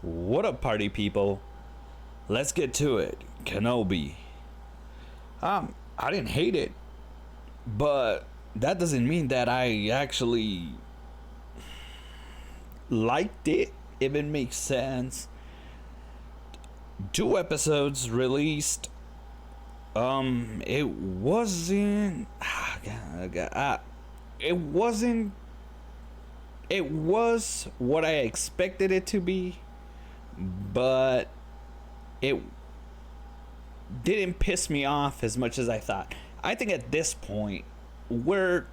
What up, party people? Let's get to it. Kenobi. I didn't hate it, but that doesn't mean that I actually liked it, if it makes sense. 2 episodes released. It wasn't. It wasn't. It was what I expected it to be, but it didn't piss me off as much as I thought. I think at this point, we're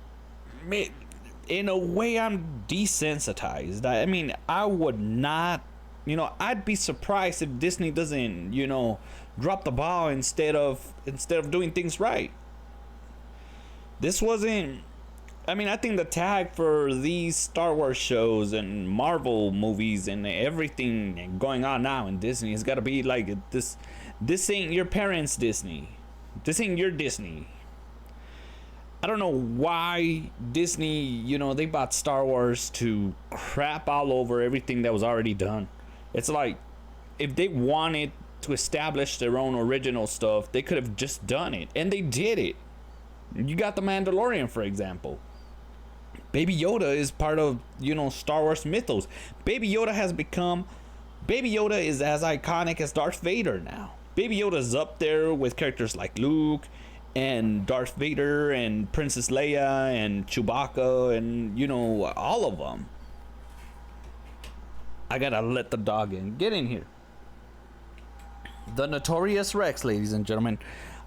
in a way I'm desensitized. I mean, I would not, I'd be surprised if Disney doesn't, drop the ball instead of doing things right. This wasn't. I mean, I think the tag for these Star Wars shows and Marvel movies and everything going on now in Disney has got to be like this. This ain't your parents' Disney. This ain't your Disney. I don't know why Disney, they bought Star Wars to crap all over everything that was already done. It's like, if they wanted to establish their own original stuff, they could have just done it. And they did it. You got The Mandalorian, for example. Baby Yoda is part of, Star Wars mythos. Baby Yoda is as iconic as Darth Vader now. Baby Yoda is up there with characters like Luke and Darth Vader and Princess Leia and Chewbacca and, all of them. I gotta let the dog in. Get in here. The Notorious Rex, ladies and gentlemen.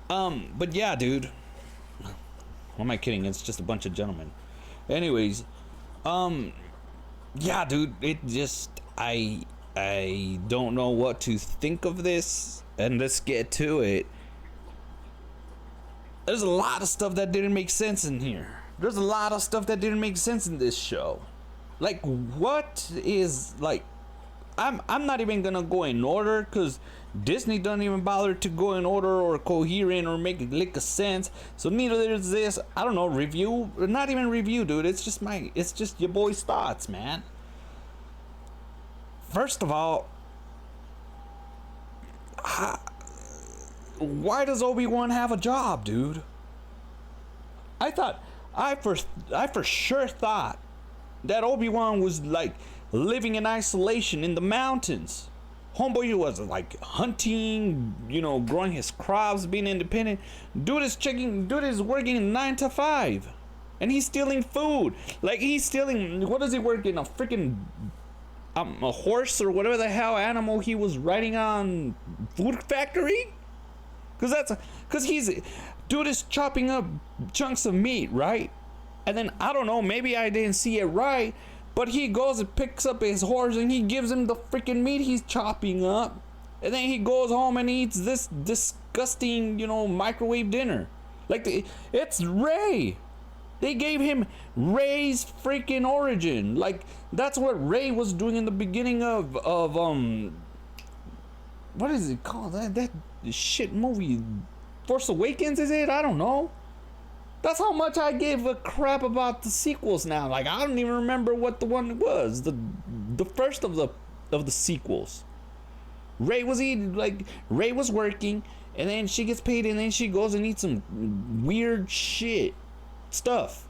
But yeah, dude. What am I kidding? It's just a bunch of gentlemen. Anyways, yeah, dude, it just, I don't know what to think of this, and let's get to it. There's a lot of stuff that didn't make sense in here. There's a lot of stuff that didn't make sense in this show. Like, what is, like, I'm not even gonna go in order, because Disney doesn't even bother to go in order or coherent or make a lick of sense. So neither is this, I don't know, review, not even review, dude. It's just your boy's thoughts, man. First of all, why does Obi Wan have a job, dude? I for sure thought that Obi Wan was like living in isolation in the mountains. Homeboy was like hunting, growing his crops, being independent. Dude is working 9 to 5. And he's stealing food. Like, he's stealing, what is he working? A freaking, a horse or whatever the hell animal he was riding on Food Factory? Cause dude is chopping up chunks of meat, right? And then, I don't know, maybe I didn't see it right, but he goes and picks up his horse and he gives him the freaking meat he's chopping up. And then he goes home and eats this disgusting, microwave dinner. Like, it's Rey. They gave him Rey's freaking origin. Like, that's what Rey was doing in the beginning of what is it called? That shit movie. Force Awakens, is it? I don't know. That's how much I gave a crap about the sequels now. Like, I don't even remember what the one was. The first of the sequels. Rey was working, and then she gets paid, and then she goes and eats some weird shit stuff.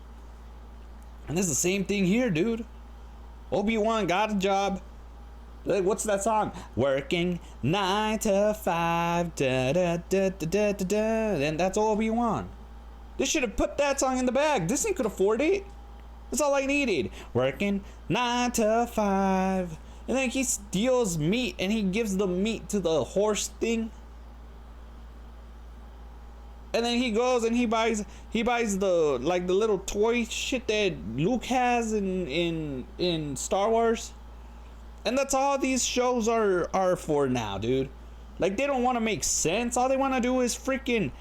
And it's the same thing here, dude. Obi-Wan got a job. What's that song? Working 9 to 5. Da da da da da da da. And that's Obi-Wan. They should have put that song in the bag. Disney could afford it. That's all I needed. Working 9 to 5. And then he steals meat and he gives the meat to the horse thing. And then he goes and he buys the little toy shit that Luke has in Star Wars. And that's all these shows are for now, dude. Like, they don't want to make sense. All they want to do is freaking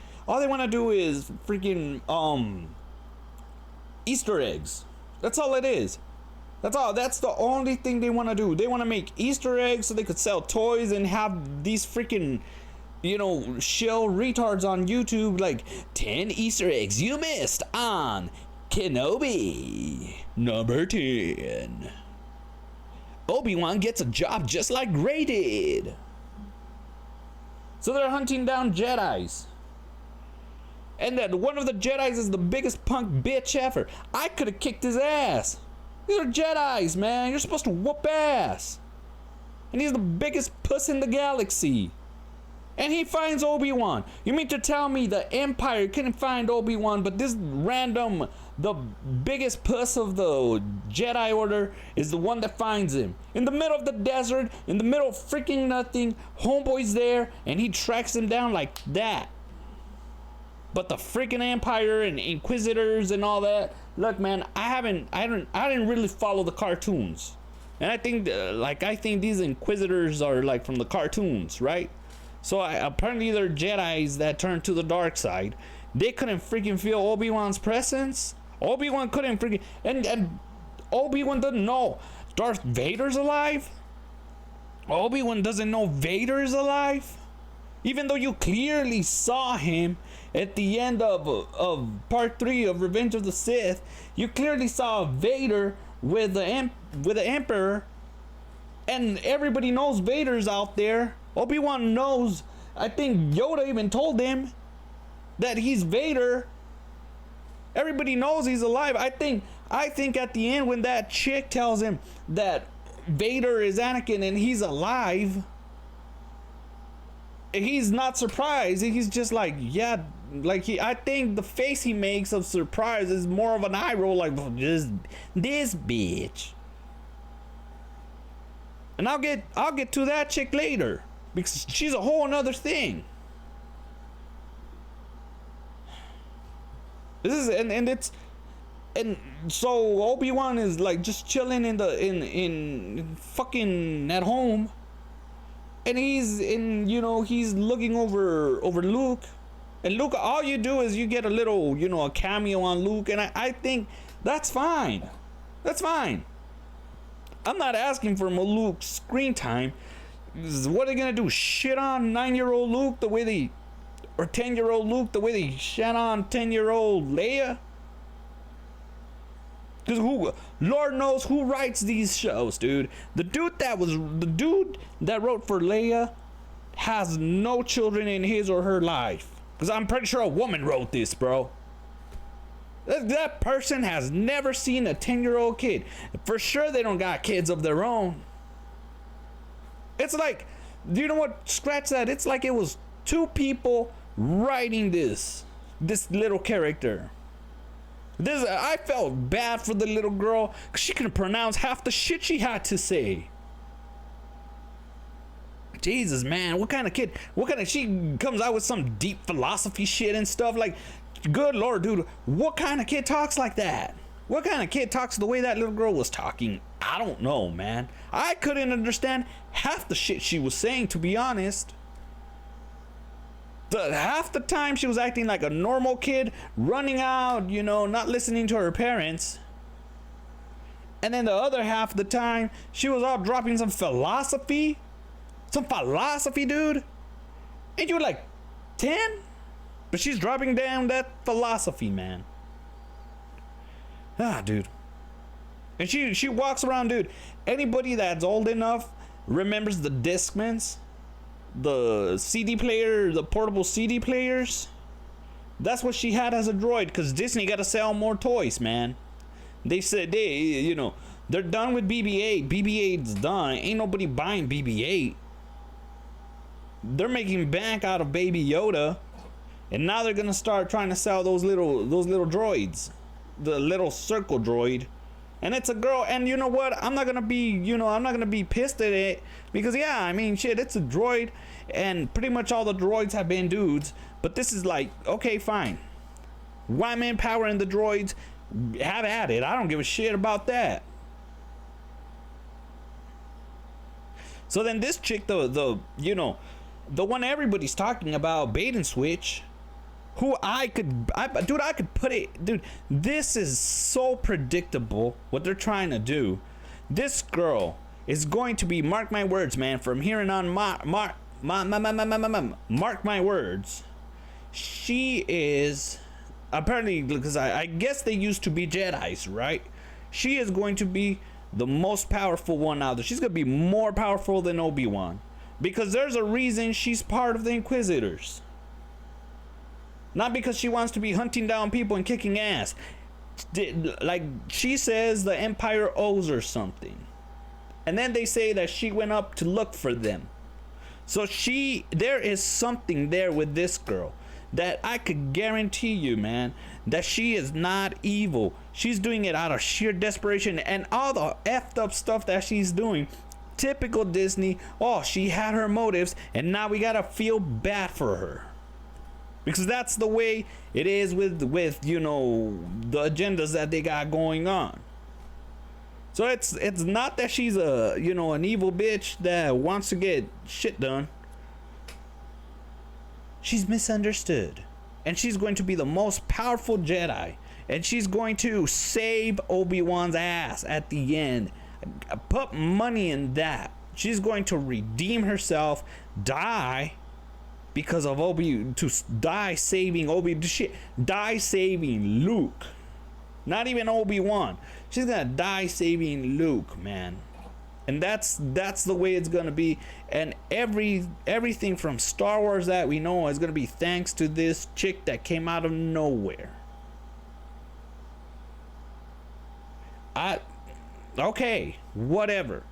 Easter eggs. That's all it is. That's all. That's the only thing they want to do. They want to make Easter eggs so they could sell toys and have these freaking, shill retards on YouTube like 10 Easter eggs you missed on Kenobi number 10. Obi Wan gets a job just like Rey did. So they're hunting down Jedis. And then one of the Jedis is the biggest punk bitch ever. I could have kicked his ass. These are Jedis, man. You're supposed to whoop ass. And he's the biggest puss in the galaxy. And he finds Obi-Wan. You mean to tell me the Empire couldn't find Obi-Wan, but this random, the biggest puss of the Jedi Order is the one that finds him? In the middle of the desert, in the middle of freaking nothing, homeboy's there, and he tracks him down like that. But the freaking Empire and Inquisitors and all that. Look, man, I didn't really follow the cartoons. And I think, I think these Inquisitors are like from the cartoons, right? So apparently they're Jedis that turned to the dark side. They couldn't freaking feel Obi-Wan's presence. Obi-Wan couldn't freaking, and Obi-Wan doesn't know Darth Vader's alive. Obi-Wan doesn't know Vader's alive. Even though you clearly saw him at the end of part 3 of Revenge of the Sith, you clearly saw Vader with the Emperor, and everybody knows Vader's out there. Obi-Wan knows. I think Yoda even told him that he's Vader. Everybody knows he's alive. I think at the end when that chick tells him that Vader is Anakin and he's alive, he's not surprised. He's just like, yeah, like I think the face he makes of surprise is more of an eye roll, like just this bitch. And I'll get to that chick later because she's a whole another thing. This is and so Obi-Wan is like just chilling in fucking at home. And he's looking over Luke. And Luke, all you do is you get a little, a cameo on Luke. And I think that's fine. That's fine. I'm not asking for more Luke screen time. What are they going to do? Shit on 9-year-old Luke the way they, or 10-year-old Luke the way they shit on 10-year-old Leia? Because Lord knows who writes these shows, dude. The dude that wrote for Leia has no children in his or her life. Because I'm pretty sure a woman wrote this, bro. That person has never seen a 10-year-old kid. For sure they don't got kids of their own. It's like, you know what? Scratch that. It's like it was 2 people writing this little character. I felt bad for the little girl because she couldn't pronounce half the shit she had to say. Jesus, man, what kind of kid? She comes out with some deep philosophy shit and stuff. Like, good Lord, dude, what kind of kid talks like that? What kind of kid talks the way that little girl was talking? I don't know, man. I couldn't understand half the shit she was saying, to be honest. Half the time she was acting like a normal kid, running out, not listening to her parents. And then the other half of the time, she was all dropping some philosophy. Some philosophy, dude. And you were like 10? But she's dropping down that philosophy, man. Ah, dude. And she walks around, dude. Anybody that's old enough remembers the Discmans? The CD player, the portable CD players. That's what she had as a droid, because Disney got to sell more toys, man. They said they're done with BB-8. BB-8's done. Ain't nobody buying BB-8. They're making bank out of Baby Yoda, and now they're gonna start trying to sell those little droids, the little circle droid. And it's a girl, and you know what? I'm not gonna be pissed at it because shit, it's a droid, and pretty much all the droids have been dudes. But this is like, okay, fine. Why man powering the droids? Have at it. I don't give a shit about that. So then this chick, the one everybody's talking about, bait and switch. Who I could put it, dude. This is so predictable what they're trying to do. This girl is going to be, mark my words, man. From here on, mark my words. She is apparently, because I guess they used to be Jedis, right? She is going to be the most powerful one out there. She's gonna be more powerful than Obi-Wan, because there's a reason she's part of the Inquisitors. Not because she wants to be hunting down people and kicking ass. Like, she says the Empire owes her something, and then they say that she went up to look for them. So there is something there with this girl that I could guarantee you, man, that she is not evil. She's doing it out of sheer desperation, and all the effed up stuff that she's doing, typical Disney. Oh, she had her motives, and now we gotta feel bad for her, because that's the way it is with you know, the agendas that they got going on. So it's not that she's a, you know, an evil bitch that wants to get shit done. She's misunderstood, and she's going to be the most powerful Jedi, and she's going to save Obi-Wan's ass at the end. Put money in that. She's going to redeem herself, die because of die saving Luke. Not even Obi-Wan. She's gonna die saving Luke, man. And that's the way it's gonna be. And everything from Star Wars that we know is gonna be thanks to this chick that came out of nowhere. Okay, whatever.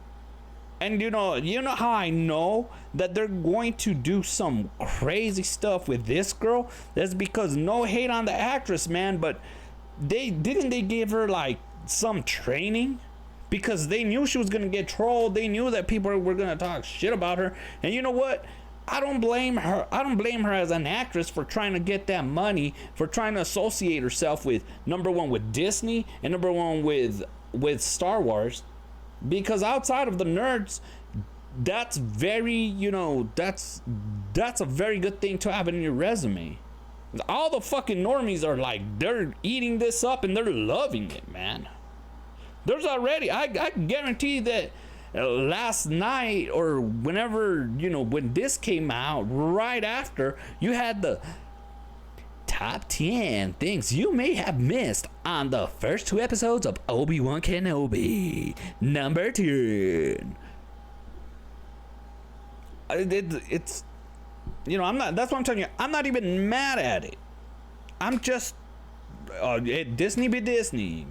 And you know how I know that they're going to do some crazy stuff with this girl? That's because, no hate on the actress, man, but they give her like some training, because they knew she was gonna get trolled. They knew that people were gonna talk shit about her. And you know what? I don't blame her as an actress for trying to get that money, for trying to associate herself with, number one, with Disney, and number one, with Star Wars. Because outside of the nerds, that's very, you know, that's a very good thing to have in your resume. All the fucking normies are like, they're eating this up and they're loving it, man. There's already, I guarantee that last night or whenever, you know, when this came out, right after, you had the top 10 things you may have missed on the first 2 episodes of Obi Wan Kenobi. Number 10. It's, you know, that's what I'm telling you. I'm not even mad at it. I'm just, Disney be Disney.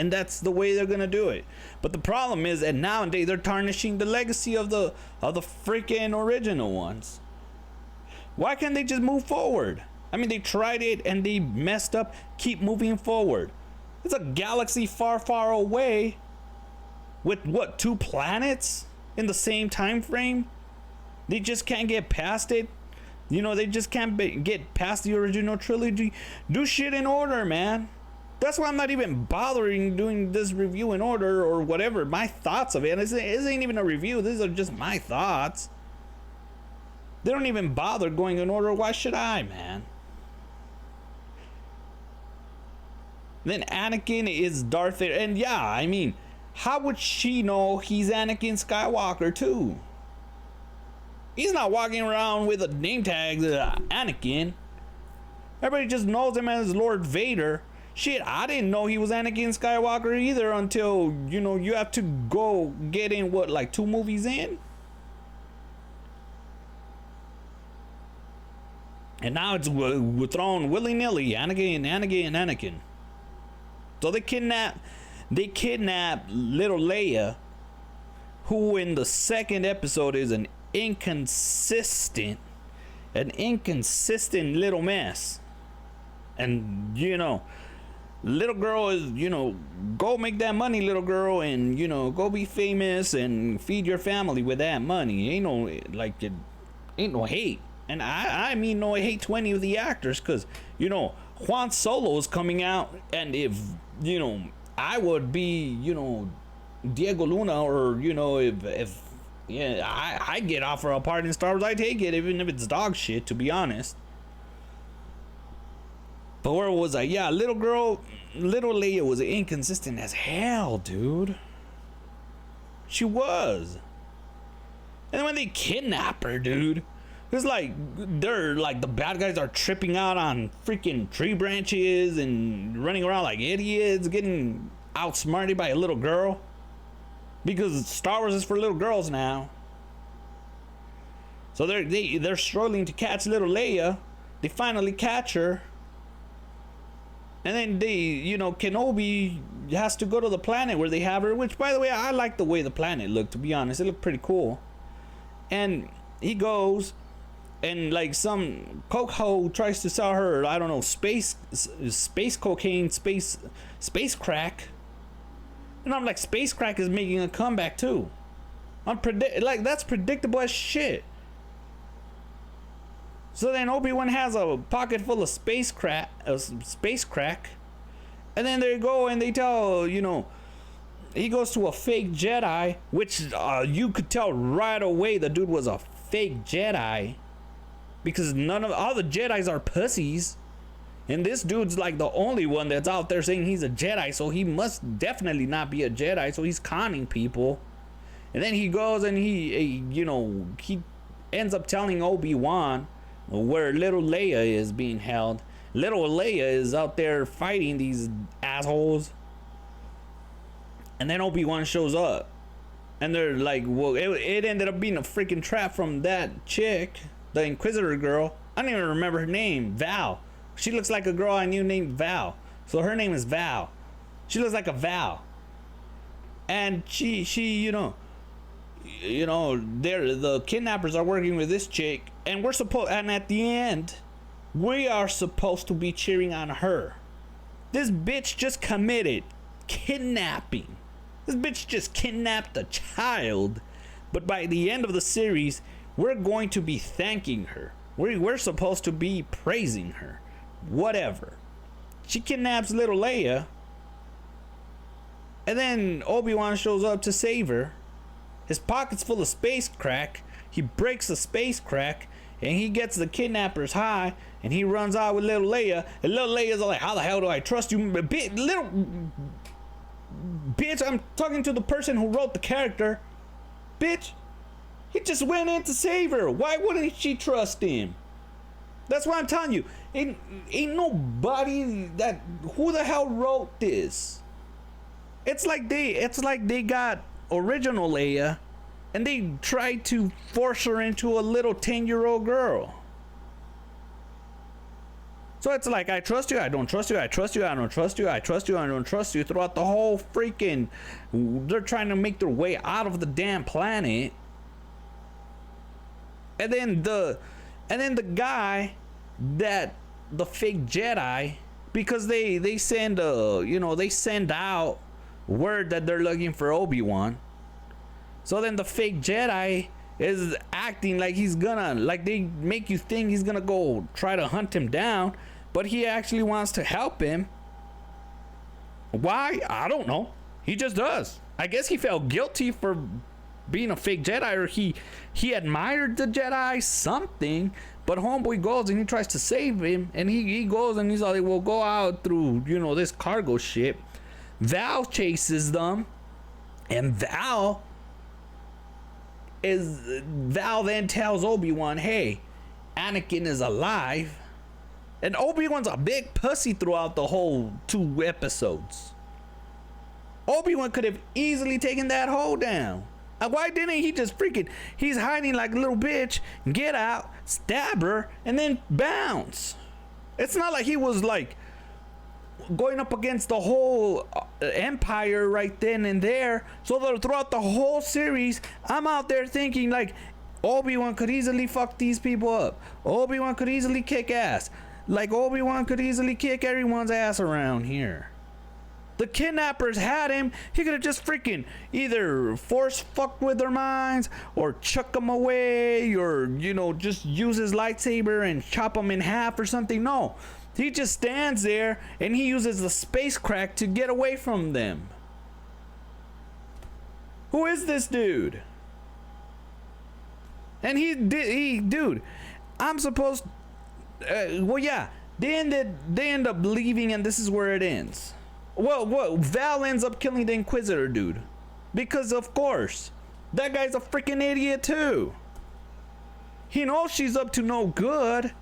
And that's the way they're gonna do it. But the problem is that nowadays they're tarnishing the legacy of the freaking original ones. Why can't they just move forward? I mean, they tried it and they messed up. Keep moving forward. It's a galaxy far, far away with what, 2 planets in the same time frame? They just can't get past it. You know, they just can't get past the original trilogy. Do shit in order, man. That's why I'm not even bothering doing this review in order or whatever. My thoughts of it. It ain't even a review. These are just my thoughts. They don't even bother going in order. Why should I, man? Then Anakin is Darth Vader. And yeah, I mean, how would she know he's Anakin Skywalker too? He's not walking around with a name tag, Anakin. Everybody just knows him as Lord Vader. Shit, I didn't know he was Anakin Skywalker either until, you know, you have to go get in, what, like 2 movies in? And now we're thrown willy-nilly, Anakin. So they kidnap little Leia, who in the second episode is an inconsistent little mess. And, you know, little girl is, you know, go make that money, little girl, and, you know, go be famous and feed your family with that money. Ain't no, like, it ain't no hate. And I mean no hate to any of the actors, because, you know, Juan Solo is coming out, and if, you know, I would be, you know, Diego Luna, or, you know, if yeah, I get offered a part in Star Wars, I take it, even if it's dog shit, to be honest. But where was I? Yeah, little Leia was inconsistent as hell, dude. She was. And when they kidnap her, dude, it's like they're like, the bad guys are tripping out on freaking tree branches and running around like idiots, getting outsmarted by a little girl, because Star Wars is for little girls now. So they're struggling to catch little Leia. They finally catch her, and then Kenobi has to go to the planet where they have her. Which, by the way, I like the way the planet looked. To be honest, it looked pretty cool. And he goes, and like some coke hoe tries to sell her, I don't know, space cocaine, space crack. And I'm like, space crack is making a comeback too. That's predictable as shit. So then Obi-Wan has a pocket full of space crack, and then they go and they tell, he goes to a fake Jedi, which you could tell right away the dude was a fake Jedi, because all the Jedis are pussies, and this dude's like the only one that's out there saying he's a Jedi, so he must definitely not be a Jedi, so he's conning people. And then he goes and he ends up telling Obi-Wan where little Leia is being held. Little Leia is out there fighting these assholes. And then Obi-Wan shows up. And they're like, well, it ended up being a freaking trap from that chick, the Inquisitor girl. I don't even remember her name. Val. She looks like a girl I knew named Val. So her name is Val. She looks like a Val. And she the kidnappers are working with this chick, and and at the end, we are supposed to be cheering on her. This bitch just committed kidnapping. This bitch just kidnapped a child, but by the end of the series, we're going to be thanking her. We're supposed to be praising her. Whatever. She kidnaps little Leia, and then Obi-Wan shows up to save her. His pocket's full of space crack. He breaks the space crack, and he gets the kidnappers high, and he runs out with little Leia. And little Leia's like, how the hell do I trust you? Little bitch, I'm talking to the person who wrote the character. Bitch, he just went in to save her. Why wouldn't she trust him? That's what I'm telling you. Ain't nobody who the hell wrote this? It's like they got original Leia, and they tried to force her into a little 10-year-old girl. So it's like, I trust you, I don't trust you, I trust you, I don't trust you, I trust you, I don't trust you, throughout the whole freaking, they're trying to make their way out of the damn planet. And then the guy, the fake Jedi, because they send out word that they're looking for Obi-Wan. So then the fake Jedi is acting like they make you think he's gonna go try to hunt him down, but he actually wants to help him. Why? I don't know. He just does. I guess he felt guilty for being a fake Jedi, or he admired the Jedi, something. But homeboy goes and he tries to save him, and he goes and he's like, we'll go out through this cargo ship. Val chases them, and Val then tells Obi-Wan, hey, Anakin is alive. And Obi-Wan's a big pussy throughout the whole 2 episodes. Obi-Wan could have easily taken that hole down. Why didn't he just he's hiding like a little bitch, get out, stab her, and then bounce. It's not like he was like going up against the whole empire right then and there. So that throughout the whole series, I'm out there thinking like, Obi-Wan could easily fuck these people up. Obi-Wan could easily kick ass. Like Obi-Wan could easily kick everyone's ass around here. The kidnappers had him. He could have just freaking either force fucked with their minds, or chuck them away, or just use his lightsaber and chop them in half or something. No, he just stands there and he uses the space crack to get away from them. Who is this dude? And dude, I'm supposed. Well, yeah, they end up leaving, and this is where it ends. Well, Val ends up killing the Inquisitor dude, because of course that guy's a freaking idiot too. He knows she's up to no good.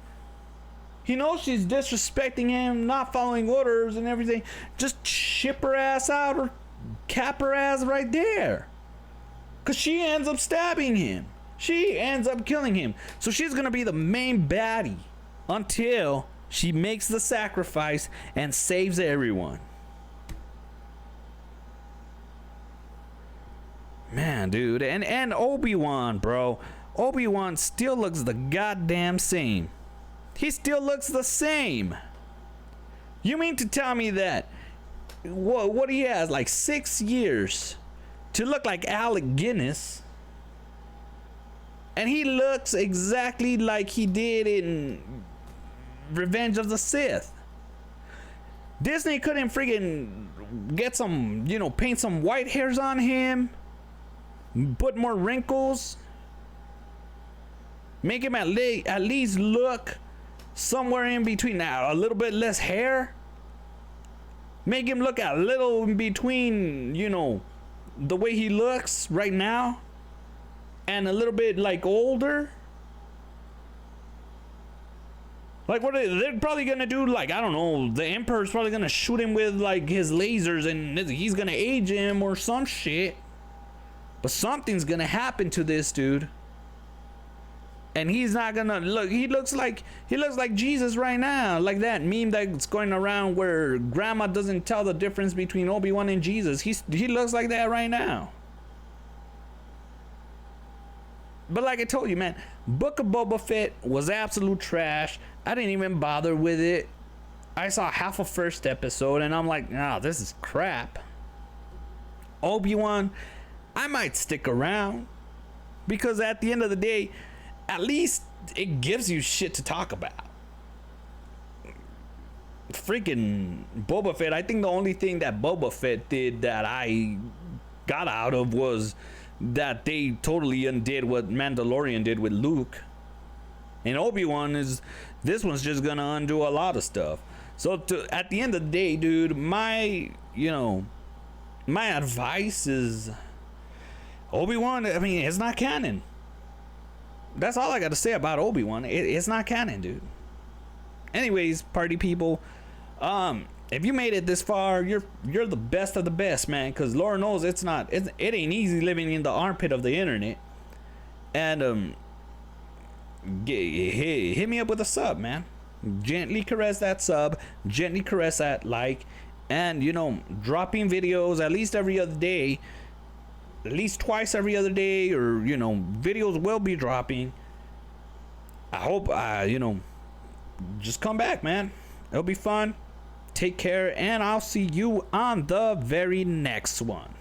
He knows she's disrespecting him, not following orders and everything. Just ship her ass out or cap her ass right there. Because she ends up stabbing him. She ends up killing him. So she's going to be the main baddie until she makes the sacrifice and saves everyone. Man, dude. And Obi-Wan, bro. Obi-Wan still looks the goddamn same. He still looks the same. You mean to tell me that what he has, like 6 years to look like Alec Guinness, and he looks exactly like he did in Revenge of the Sith. Disney couldn't friggin' get some, paint some white hairs on him, put more wrinkles, make him at least look somewhere in between. Now, a little bit less hair, make him look a little in between, the way he looks right now, and a little bit like older. Like, what they're probably gonna do, like, I don't know, the Emperor's probably gonna shoot him with like his lasers and he's gonna age him or some shit. But something's gonna happen to this dude. And he's not gonna look. He looks like Jesus right now, like that meme that's going around where grandma doesn't tell the difference between Obi-Wan and Jesus. He looks like that right now. But like I told you, man, Book of Boba Fett was absolute trash. I didn't even bother with it. I saw half a first episode and I'm like, nah, this is crap. Obi-Wan, I might stick around because at the end of the day, at least it gives you shit to talk about. Freaking Boba Fett, I think the only thing that Boba Fett did that I got out of was that they totally undid what Mandalorian did with Luke. And Obi-Wan this one's just gonna undo a lot of stuff. So at the end of the day, dude, my advice is Obi-Wan, I mean, it's not canon. That's all I got to say about Obi-Wan. It's not canon, dude. Anyways, party people, if you made it this far, you're the best of the best, man. Because Lord knows it ain't easy living in the armpit of the internet. And hit me up with a sub, man. Gently caress that sub, gently caress that like, and dropping videos at least every other day. At least twice every other day, or videos will be dropping. I hope just come back, man. It'll be fun. Take care, and I'll see you on the very next one.